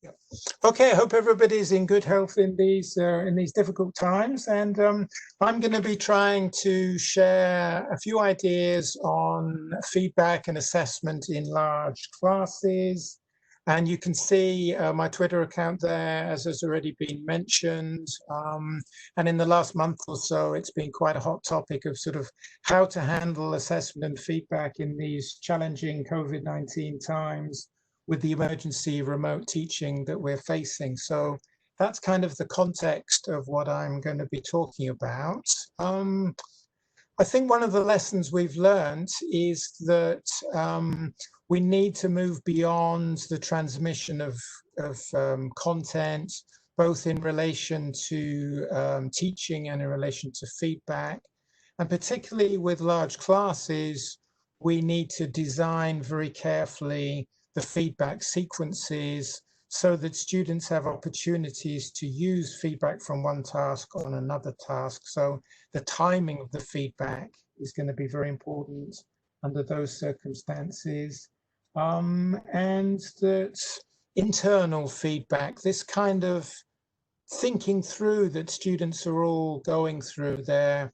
Yep. Okay, I hope everybody's in good health in these difficult times, and I'm going to be trying to share a few ideas on feedback and assessment in large classes. And you can see my Twitter account there, as has already been mentioned. And in the last month or so, it's been quite a hot topic of sort of how to handle assessment and feedback in these challenging COVID-19 times, with the emergency remote teaching that we're facing. So that's kind of the context of what I'm going to be talking about. I think one of the lessons we've learned is that we need to move beyond the transmission of content, both in relation to teaching and in relation to feedback. And particularly with large classes, we need to design very carefully the feedback sequences so that students have opportunities to use feedback from one task on another task. So the timing of the feedback is going to be very important under those circumstances. And that internal feedback, this kind of thinking through that students are all going through, they're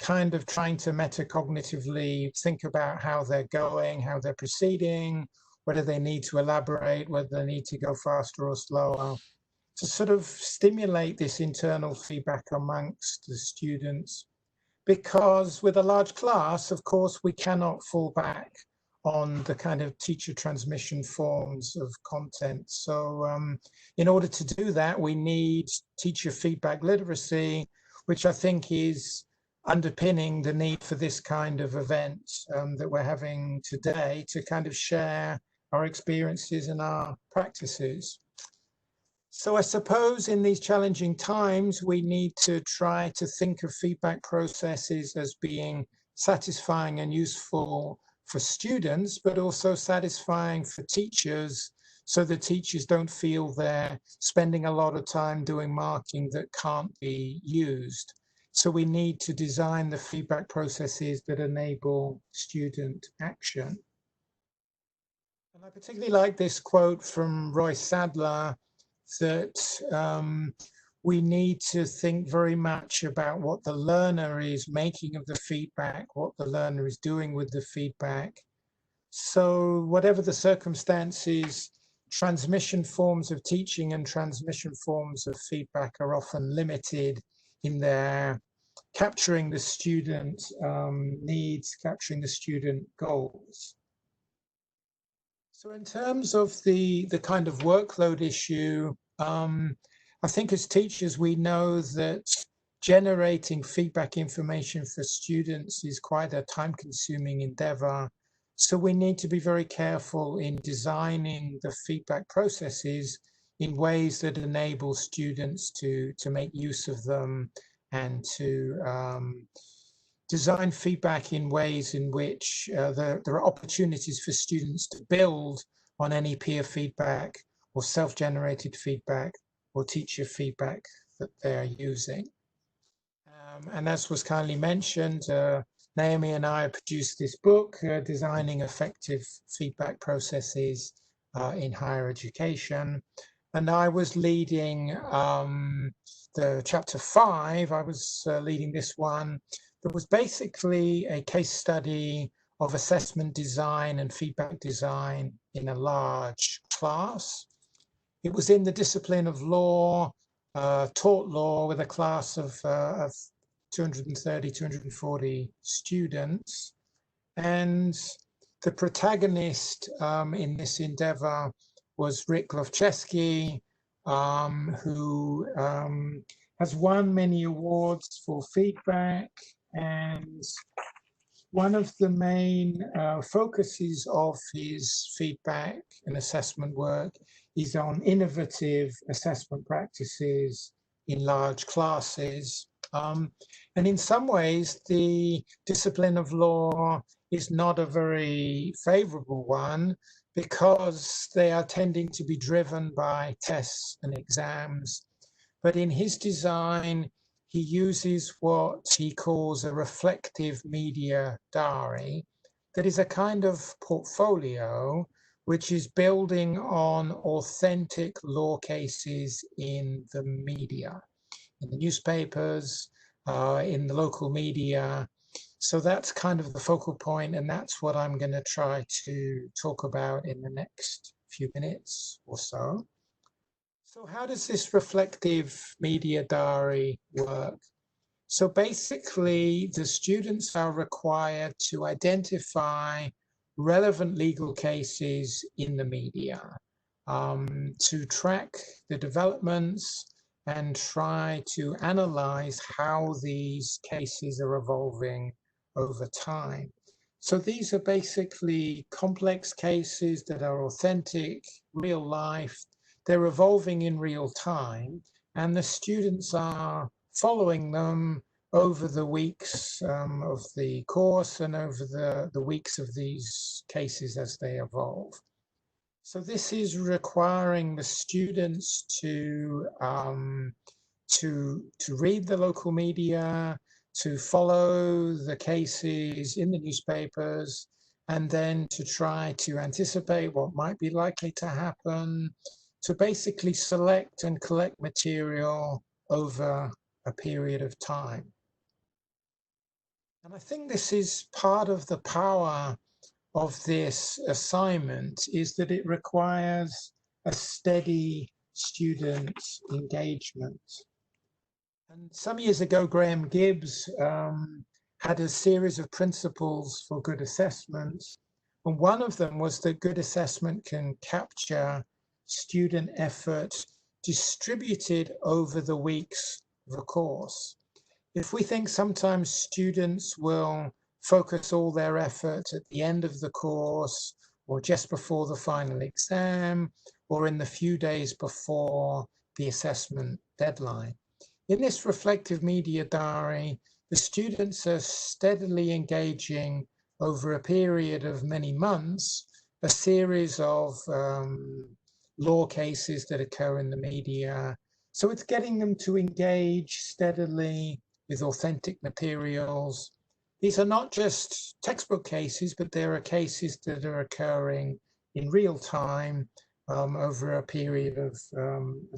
kind of trying to metacognitively think about how they're going, how they're proceeding, whether they need to elaborate, whether they need to go faster or slower, to sort of stimulate this internal feedback amongst the students. Because with a large class, of course, we cannot fall back on the kind of teacher transmission forms of content. So in order to do that, we need teacher feedback literacy, which I think is underpinning the need for this kind of event that we're having today, to kind of share our experiences and our practices. So I suppose in these challenging times, we need to try to think of feedback processes as being satisfying and useful for students, but also satisfying for teachers, so the teachers don't feel they're spending a lot of time doing marking that can't be used. So we need to design the feedback processes that enable student action. And I particularly like this quote from Roy Sadler, that we need to think very much about what the learner is making of the feedback, what the learner is doing with the feedback. So whatever the circumstances, transmission forms of teaching and transmission forms of feedback are often limited in their capturing the student needs, capturing the student goals. So in terms of the kind of workload issue, I think as teachers, we know that generating feedback information for students is quite a time-consuming endeavor. So we need to be very careful in designing the feedback processes in ways that enable students to make use of them, and to design feedback in ways in which there are opportunities for students to build on any peer feedback or self-generated feedback or teacher feedback that they're using. And as was kindly mentioned, Naomi and I produced this book, Designing Effective Feedback Processes in Higher Education. And I was leading the chapter 5, I was leading this one. That was basically a case study of assessment design and feedback design in a large class. It was in the discipline of law, taught law, with a class of 230, 240 students. And the protagonist in this endeavor was Rick Lovchesky, who has won many awards for feedback. And one of the main focuses of his feedback and assessment work is on innovative assessment practices in large classes. And in some ways, the discipline of law is not a very favorable one, because they are tending to be driven by tests and exams. But in his design, he uses what he calls a reflective media diary, that is a kind of portfolio which is building on authentic law cases in the media, in the newspapers, in the local media. So that's kind of the focal point, and that's what I'm going to try to talk about in the next few minutes or so. So how does this reflective media diary work? So basically, the students are required to identify relevant legal cases in the media, to track the developments and try to analyze how these cases are evolving over time. So these are basically complex cases that are authentic, real life. They're evolving in real time, and the students are following them over the weeks of the course and over the weeks of these cases as they evolve. So this is requiring the students to read the local media, to follow the cases in the newspapers, and then to try to anticipate what might be likely to happen, to basically select and collect material over a period of time. And I think this is part of the power of this assignment, is that it requires a steady student engagement. And some years ago, Graham Gibbs had a series of principles for good assessment. And one of them was that good assessment can capture student effort distributed over the weeks of a course. If we think sometimes students will focus all their effort at the end of the course, or just before the final exam, or in the few days before the assessment deadline. In this reflective media diary, the students are steadily engaging over a period of many months, a series of law cases that occur in the media. So it's getting them to engage steadily with authentic materials. These are not just textbook cases, but there are cases that are occurring in real time over a period of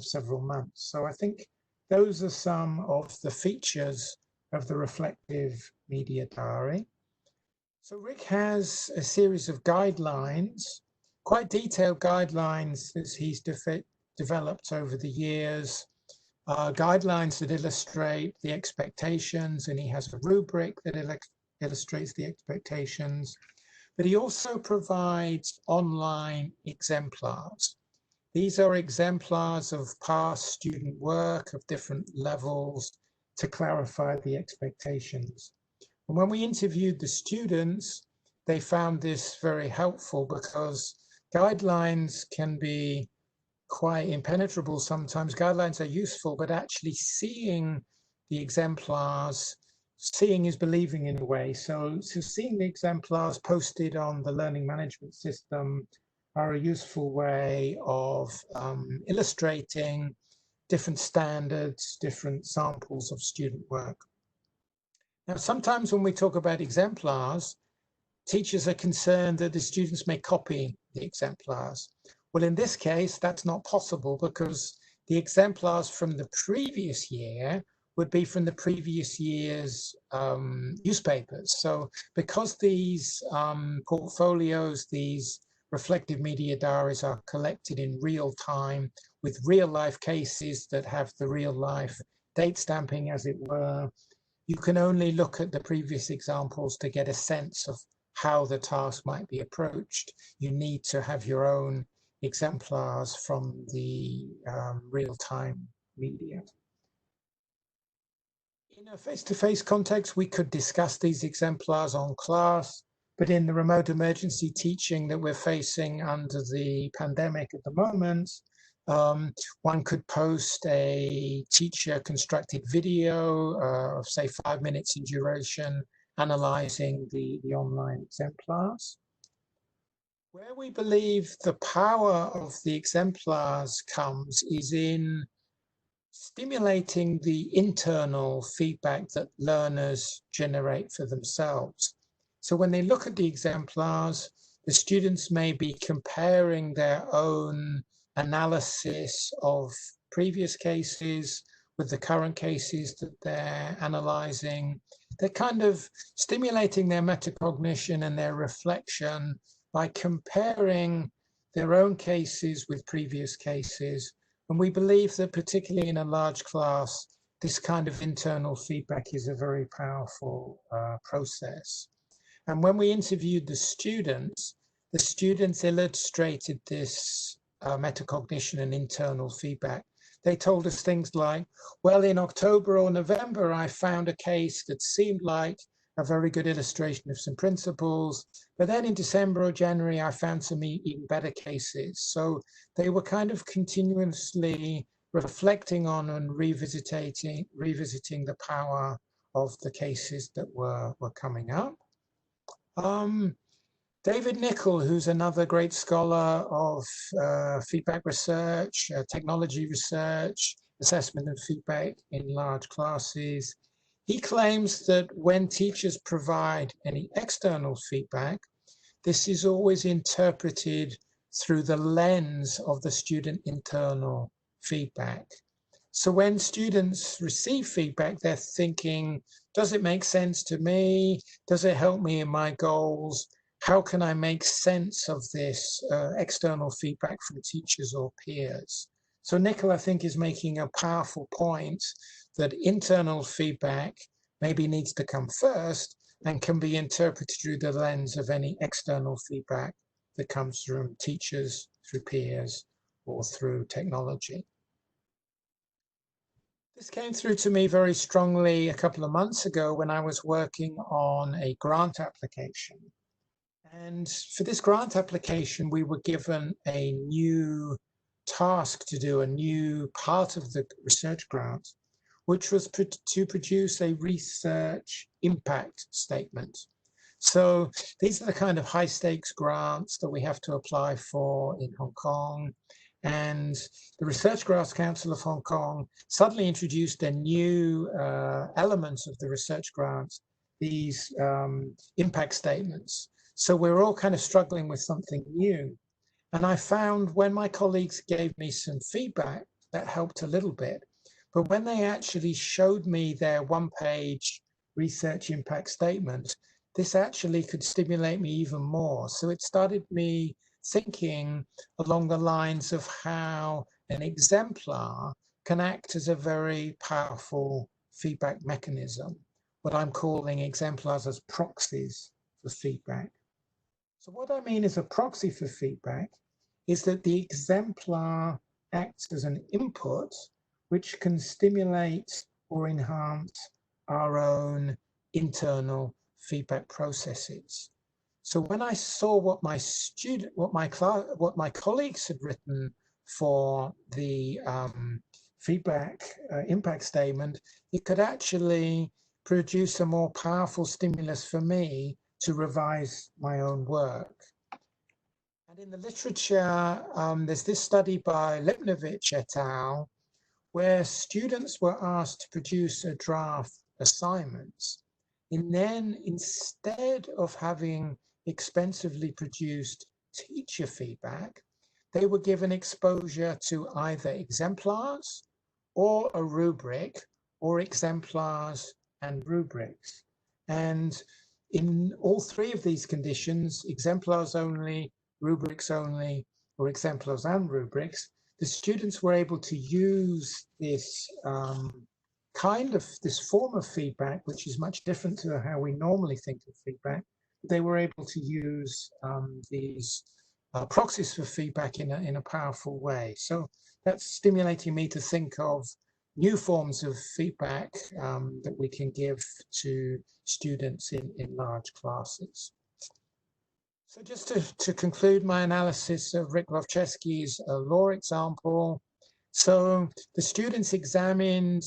several months. So I think those are some of the features of the reflective media diary. So Rick has a series of guidelines, quite detailed guidelines that he's developed over the years, guidelines that illustrate the expectations, and he has a rubric that illustrates the expectations, but he also provides online exemplars. These are exemplars of past student work of different levels to clarify the expectations. And when we interviewed the students, they found this very helpful because guidelines can be quite impenetrable sometimes. Guidelines are useful, but actually seeing the exemplars, seeing is believing in a way. So seeing the exemplars posted on the learning management system are a useful way of illustrating different standards, different samples of student work. Now, sometimes when we talk about exemplars, teachers are concerned that the students may copy the exemplars. Well, in this case, that's not possible because the exemplars from the previous year would be from the previous year's newspapers. So because these portfolios, these reflective media diaries are collected in real time with real life cases that have the real life date stamping, as it were, you can only look at the previous examples to get a sense of how the task might be approached. You need to have your own exemplars from the real-time media. In a face-to-face context, we could discuss these exemplars on class, but in the remote emergency teaching that we're facing under the pandemic at the moment, one could post a teacher-constructed video of, say, 5 minutes in duration, analyzing the online exemplars. Where we believe the power of the exemplars comes is in stimulating the internal feedback that learners generate for themselves. So when they look at the exemplars, the students may be comparing their own analysis of previous cases with the current cases that they're analyzing. They're kind of stimulating their metacognition and their reflection by comparing their own cases with previous cases. And we believe that particularly in a large class, this kind of internal feedback is a very powerful process. And when we interviewed the students illustrated this metacognition and internal feedback. They told us things like, well, in October or November, I found a case that seemed like a very good illustration of some principles. But then in December or January, I found some even better cases. So they were kind of continuously reflecting on and revisiting the power of the cases that were coming up. David Nicol, who's another great scholar of feedback research, technology research, assessment and feedback in large classes, he claims that when teachers provide any external feedback, this is always interpreted through the lens of the student internal feedback. So when students receive feedback, they're thinking, does it make sense to me? Does it help me in my goals? How can I make sense of this external feedback from teachers or peers? So Nicol, I think, is making a powerful point that internal feedback maybe needs to come first and can be interpreted through the lens of any external feedback that comes from teachers, through peers, or through technology. This came through to me very strongly a couple of months ago when I was working on a grant application. And for this grant application, we were given a new task to do, a new part of the research grant, which was to produce a research impact statement. So these are the kind of high stakes grants that we have to apply for in Hong Kong. And the Research Grants Council of Hong Kong suddenly introduced a new element of the research grants, these impact statements. So we're all kind of struggling with something new. And I found when my colleagues gave me some feedback, that helped a little bit. But when they actually showed me their one-page research impact statement, this actually could stimulate me even more. So it started me thinking along the lines of how an exemplar can act as a very powerful feedback mechanism, what I'm calling exemplars as proxies for feedback. So what I mean as a proxy for feedback is that the exemplar acts as an input which can stimulate or enhance our own internal feedback processes. So when I saw what my colleagues had written for the feedback impact statement, it could actually produce a more powerful stimulus for me to revise my own work. And in the literature, there's this study by Lipnovich et al., where students were asked to produce a draft assignment. And then instead of having expensively produced teacher feedback, they were given exposure to either exemplars or a rubric, or exemplars and rubrics. And in all three of these conditions, exemplars only, rubrics only, or exemplars and rubrics, the students were able to use this this form of feedback, which is much different to how we normally think of feedback. They were able to use these proxies for feedback in a powerful way. So that's stimulating me to think of new forms of feedback that we can give to students in large classes. So just to conclude my analysis of Rick Lovchesky's law example, so the students examined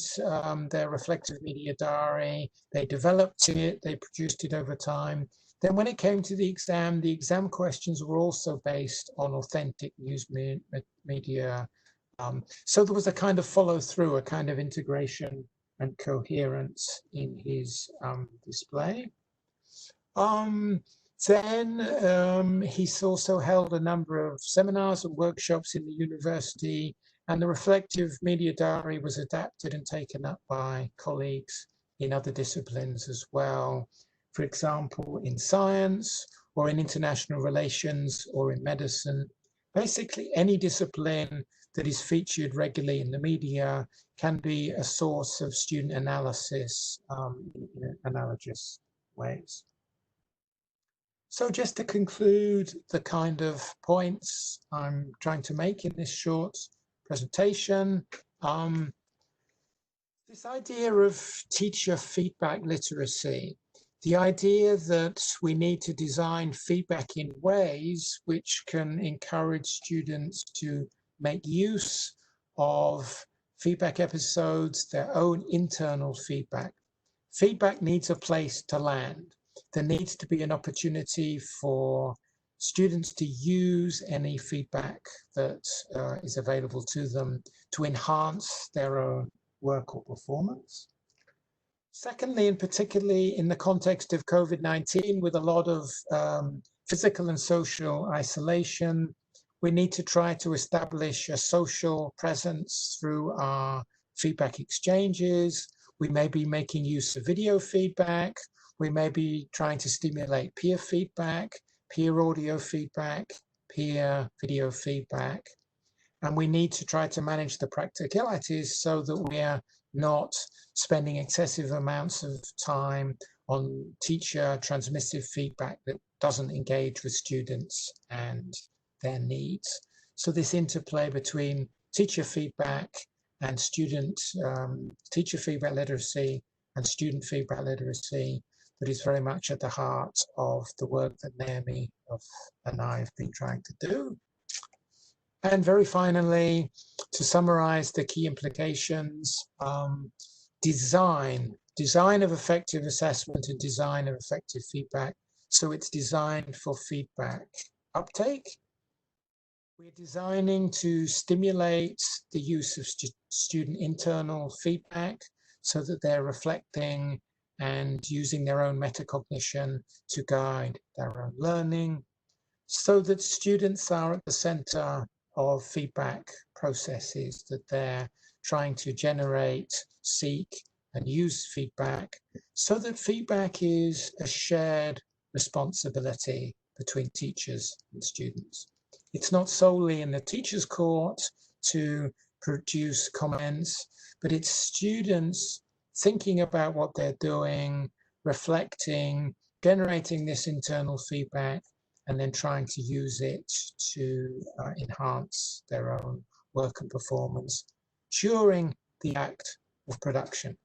their reflective media diary, they developed it, they produced it over time. Then when it came to the exam questions were also based on authentic news media. So there was a kind of follow through, a kind of integration and coherence in his display. Then he's also held a number of seminars and workshops in the university, and the reflective media diary was adapted and taken up by colleagues in other disciplines as well. For example, in science or in international relations or in medicine. Basically, any discipline that is featured regularly in the media can be a source of student analysis in analogous ways. So just to conclude the kind of points I'm trying to make in this short presentation, this idea of teacher feedback literacy, the idea that we need to design feedback in ways which can encourage students to make use of feedback episodes, their own internal feedback. Feedback needs a place to land. There needs to be an opportunity for students to use any feedback that is available to them to enhance their own work or performance. Secondly, and particularly in the context of COVID-19, with a lot of physical and social isolation, we need to try to establish a social presence through our feedback exchanges. We may be making use of video feedback. We may be trying to stimulate peer feedback, peer audio feedback, peer video feedback. And we need to try to manage the practicalities so that we're not spending excessive amounts of time on teacher transmissive feedback that doesn't engage with students and their needs. So this interplay between teacher feedback and student teacher feedback literacy and student feedback literacy, that is very much at the heart of the work that Naomi and I have been trying to do. And very finally, to summarize the key implications, design of effective assessment and design of effective feedback. So it's designed for feedback uptake. We're designing to stimulate the use of student internal feedback so that they're reflecting and using their own metacognition to guide their own learning, so that students are at the center of feedback processes, that they're trying to generate, seek, and use feedback, so that feedback is a shared responsibility between teachers and students. It's not solely in the teacher's court to produce comments, but it's students thinking about what they're doing, reflecting, generating this internal feedback, and then trying to use it to enhance their own work and performance during the act of production.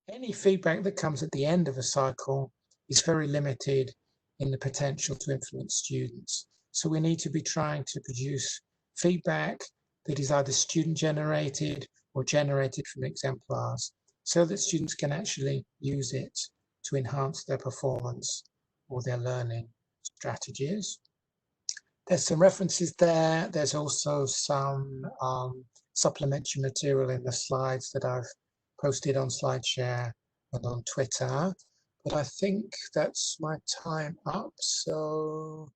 Any feedback that comes at the end of a cycle is very limited in the potential to influence students. So we need to be trying to produce feedback that is either student generated or generated from exemplars, so that students can actually use it to enhance their performance or their learning strategies. There's some references there. There's also some supplementary material in the slides that I've posted on SlideShare and on Twitter. But I think that's my time up. So